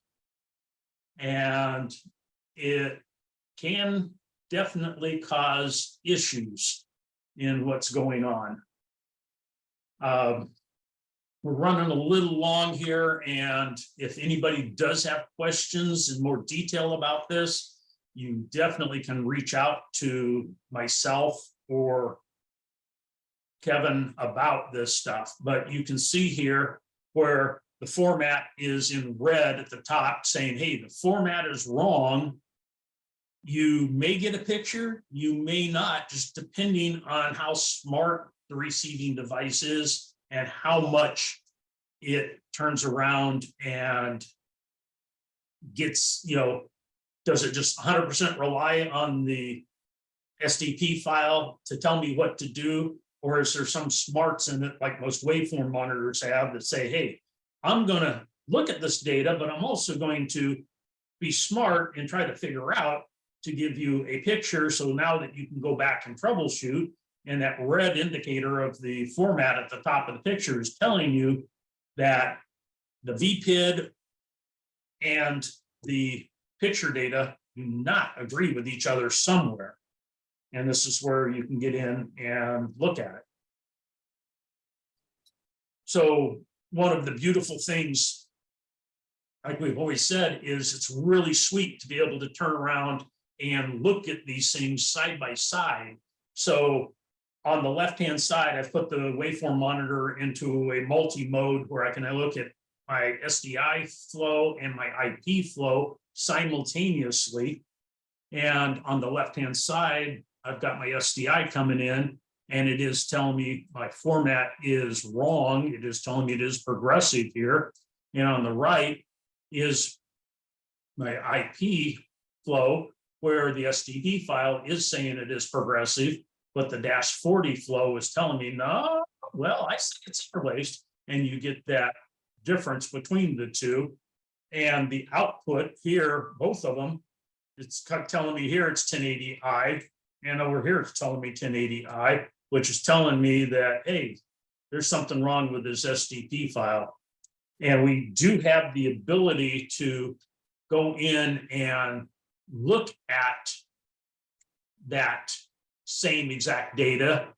And it can definitely cause issues in what's going on. We're running a little long here, and if anybody does have questions in more detail about this, you definitely can reach out to myself or Kevin about this stuff. But you can see here where the format is in red at the top saying, hey, the format is wrong. You may get a picture, you may not, just depending on how smart the receiving device is and how much it turns around and gets, does it just 100% rely on the SDP file to tell me what to do? Or is there some smarts in it, like most waveform monitors have, that say, hey, I'm going to look at this data, but I'm also going to be smart and try to figure out to give you a picture. So now that you can go back and troubleshoot, and that red indicator of the format at the top of the picture is telling you that the VPID and the picture data do not agree with each other somewhere. And this is where you can get in and look at it. So one of the beautiful things, like we've always said, is it's really sweet to be able to turn around and look at these things side by side. So on the left-hand side, I've put the waveform monitor into a multi-mode where I can look at my SDI flow and my IP flow simultaneously. And on the left-hand side, I've got my SDI coming in, and it is telling me my format is wrong. It is telling me it is progressive here. And on the right is my IP flow, where the SDP file is saying it is progressive, but the -40 flow is telling me, no, well, I think it's interlaced. And you get that difference between the two. And the output here, both of them, it's telling me here it's 1080i, and over here it's telling me 1080i, which is telling me that, hey, there's something wrong with this SDP file. And we do have the ability to go in and look at that same exact data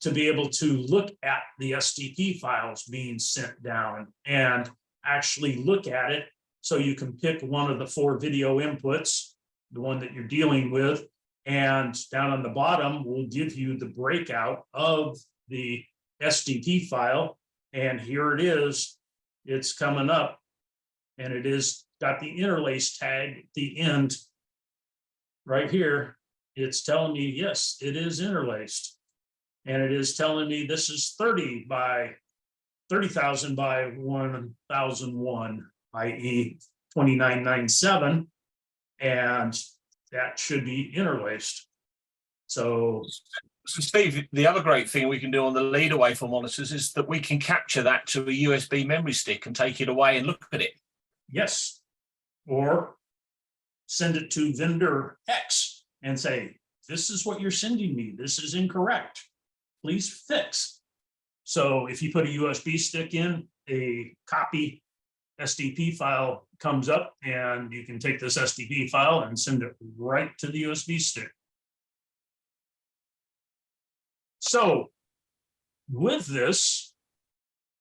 to be able to look at the SDP files being sent down and actually look at it. So you can pick one of the 4 video inputs, the one that you're dealing with, and down on the bottom will give you the breakout of the SDP file. And here it is, it's coming up, and it is got the interlace tag at the end right here. It's telling me, yes, it is interlaced. And it is telling me this is 30,000 by 1001, i.e. 2997. And that should be interlaced. So Steve, the other great thing we can do on the lead away from monitors is that we can capture that to a USB memory stick and take it away and look at it. Yes. Or send it to vendor X and say, this is what you're sending me. This is incorrect. Please fix. So if you put a USB stick in, a copy SDP file comes up, and you can take this SDP file and send it right to the USB stick. So with this,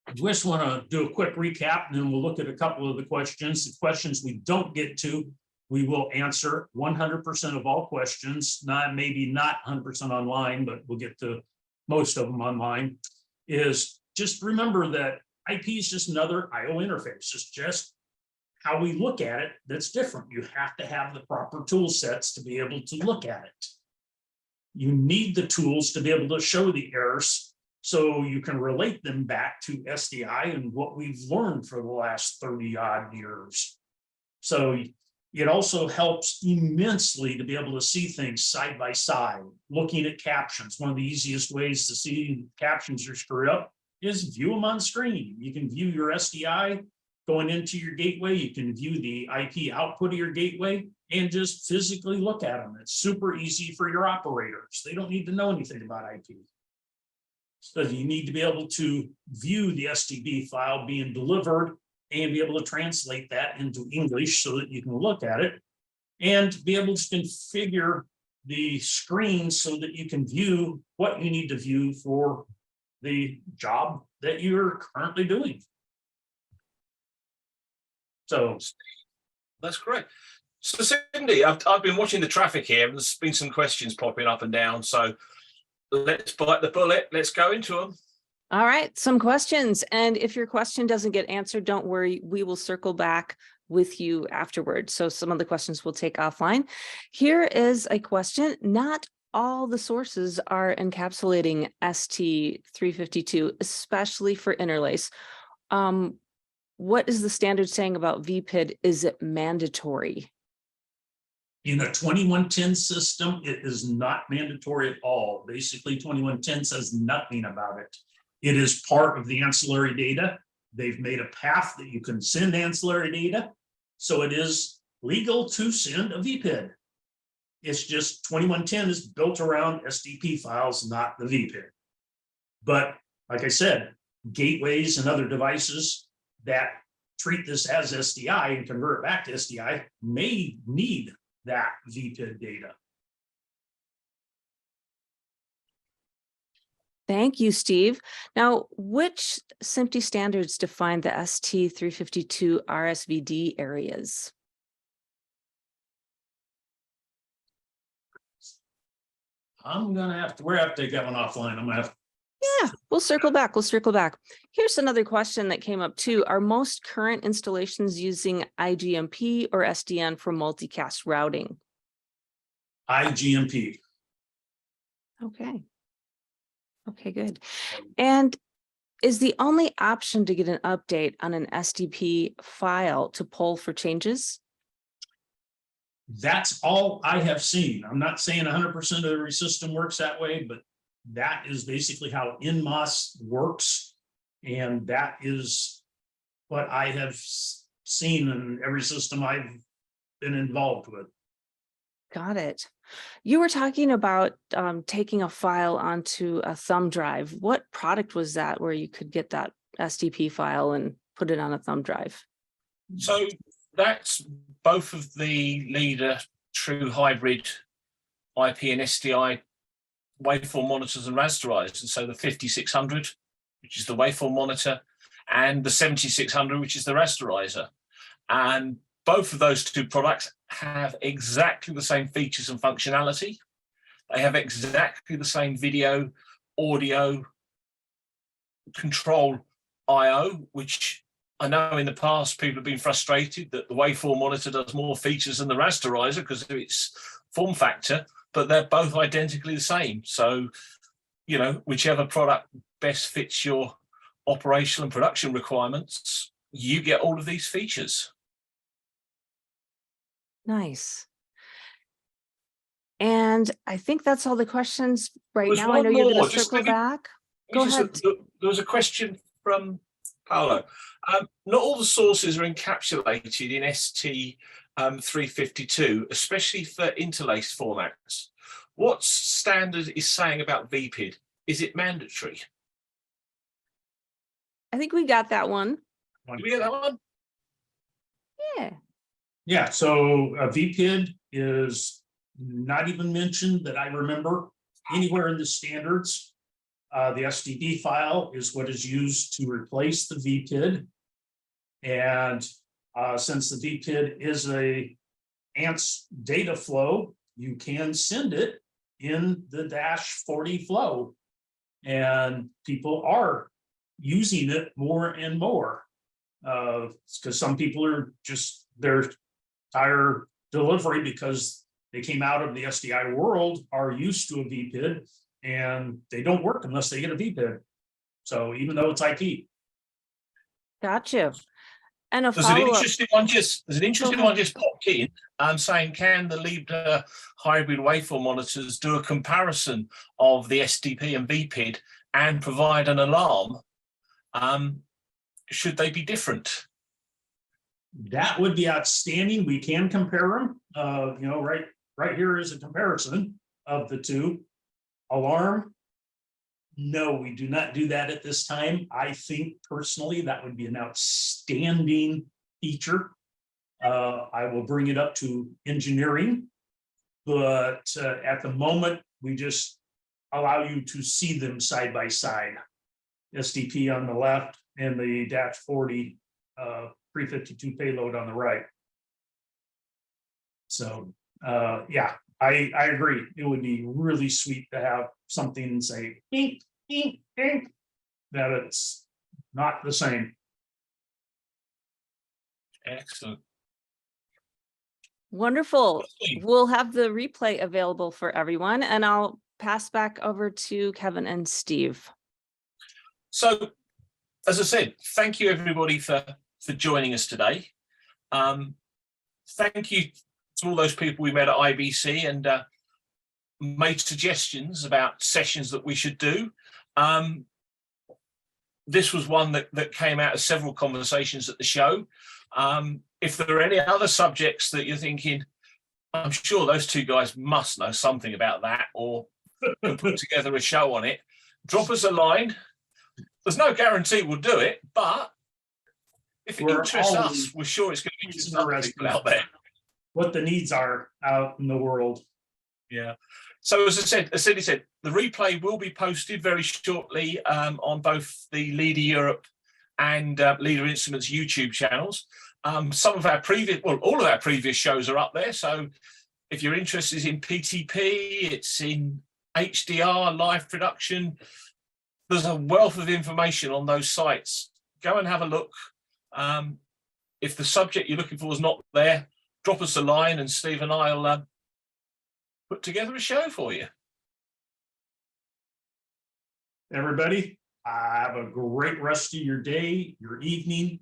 I just want to do a quick recap, and then we'll look at a couple of the questions. The questions we don't get to, we will answer 100% of all questions, maybe not 100% online, but we'll get to most of them online. Is just remember that IP is just another IO interface. It's just how we look at it that's different. You have to have the proper tool sets to be able to look at it. You need the tools to be able to show the errors so you can relate them back to SDI and what we've learned for the last 30 odd years. So it also helps immensely to be able to see things side by side, looking at captions. One of the easiest ways to see captions are screwed up is view them on screen. You can view your SDI going into your gateway. You can view the IP output of your gateway and just physically look at them. It's super easy for your operators. They don't need to know anything about IP. So you need to be able to view the SDP file being delivered and be able to translate that into English so that you can look at it and be able to configure the screen so that you can view what you need to view for the job that you're currently doing. So that's great. So Cindy, I've been watching the traffic here. There's been some questions popping up and down. So let's bite the bullet. Let's go into them. All right, some questions. And if your question doesn't get answered, don't worry, we will circle back with you afterwards. So some of the questions we'll take offline. Here is a question. Not all the sources are encapsulating ST352, especially for interlace. What is the standard saying about VPID? Is it mandatory? In a 2110 system, it is not mandatory at all. Basically, 2110 says nothing about it. It is part of the ancillary data. They've made a path that you can send ancillary data. So it is legal to send a VPID. It's just 2110 is built around SDP files, not the VPID. But like I said, gateways and other devices that treat this as SDI and convert it back to SDI may need that VPID data. Thank you, Steve. Now, which SMPTE standards define the ST352 RSVD areas? We're gonna have to take that one offline. I'm gonna have. Yeah, we'll circle back. We'll circle back. Here's another question that came up too. Are most current installations using IGMP or SDN for multicast routing? IGMP. Okay. Okay, good. And is the only option to get an update on an SDP file to poll for changes? That's all I have seen. I'm not saying 100% of every system works that way, but that is basically how NMOS works. And that is what I have seen in every system I've been involved with. Got it. You were talking about taking a file onto a thumb drive. What product was that where you could get that SDP file and put it on a thumb drive? So that's both of the leader true hybrid IP and SDI waveform monitors and rasterizers. And so the 5600, which is the waveform monitor, and the 7600, which is the rasterizer. And both of those two products have exactly the same features and functionality. They have exactly the same video, audio, control I/O, which I know in the past people have been frustrated that the waveform monitor does more features than the rasterizer because of its form factor, but they're both identically the same. So, you know, whichever product best fits your operational and production requirements, you get all of these features. Nice. And I think that's all the questions right There's now. I know one you're going more, to just circle let me- back. Go ahead. There was a question from Paolo. Not all the sources are encapsulated in ST352, especially for interlaced formats. What standard is saying about VPID? Is it mandatory? I think we got that one. Did we get that one? Yeah. Yeah, so VPID is not even mentioned that I remember anywhere in the standards. The STD file is what is used to replace the VPID. And since the VPID is a ANTS data flow, you can send it in the -40 flow. And people are using it more and more. Because some people are just, their entire delivery, because they came out of the SDI world, are used to a VPID, and they don't work unless they get a VPID. So even though it's IP. Gotcha. And a There's an follow-up. interesting one just popped in. Saying, can the leader hybrid waveform monitors do a comparison of the SDP and VPID and provide an alarm? Should they be different? That would be outstanding. We can compare them. You know, right here is a comparison of the two. Alarm. No, we do not do that at this time. I think personally that would be an outstanding feature. I will bring it up to engineering, but at the moment we just allow you to see them side by side. SDP on the left and the -40 352 payload on the right. So yeah, I agree. It would be really sweet to have something say ink, ink, ink, that it's not the same. Excellent. Wonderful. Lovely. We'll have the replay available for everyone, and I'll pass back over to Kevin and Steve. So, as I said, thank you everybody for joining us today. Thank you to all those people we met at IBC and made suggestions about sessions that we should do. This was one that came out of several conversations at the show. If there are any other subjects that you're thinking, I'm sure those two guys must know something about that or can put together a show on it, drop us a line. There's no guarantee we'll do it, but if it interests us, we're sure it's going to interest other people out there. What the needs are out in the world. Yeah. So as Cindy said, the replay will be posted very shortly on both the Leader Europe and Leader Instruments YouTube channels. Some of our previous, well, all of our previous shows are up there. So if you're interested in PTP, it's in HDR, live production. There's a wealth of information on those sites. Go and have a look. If the subject you're looking for is not there, drop us a line and Steve and I'll put together a show for you. Everybody, have a great rest of your day, your evening,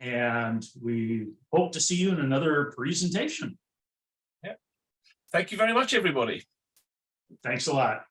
and we hope to see you in another presentation. Yeah. Thank you very much, everybody. Thanks a lot.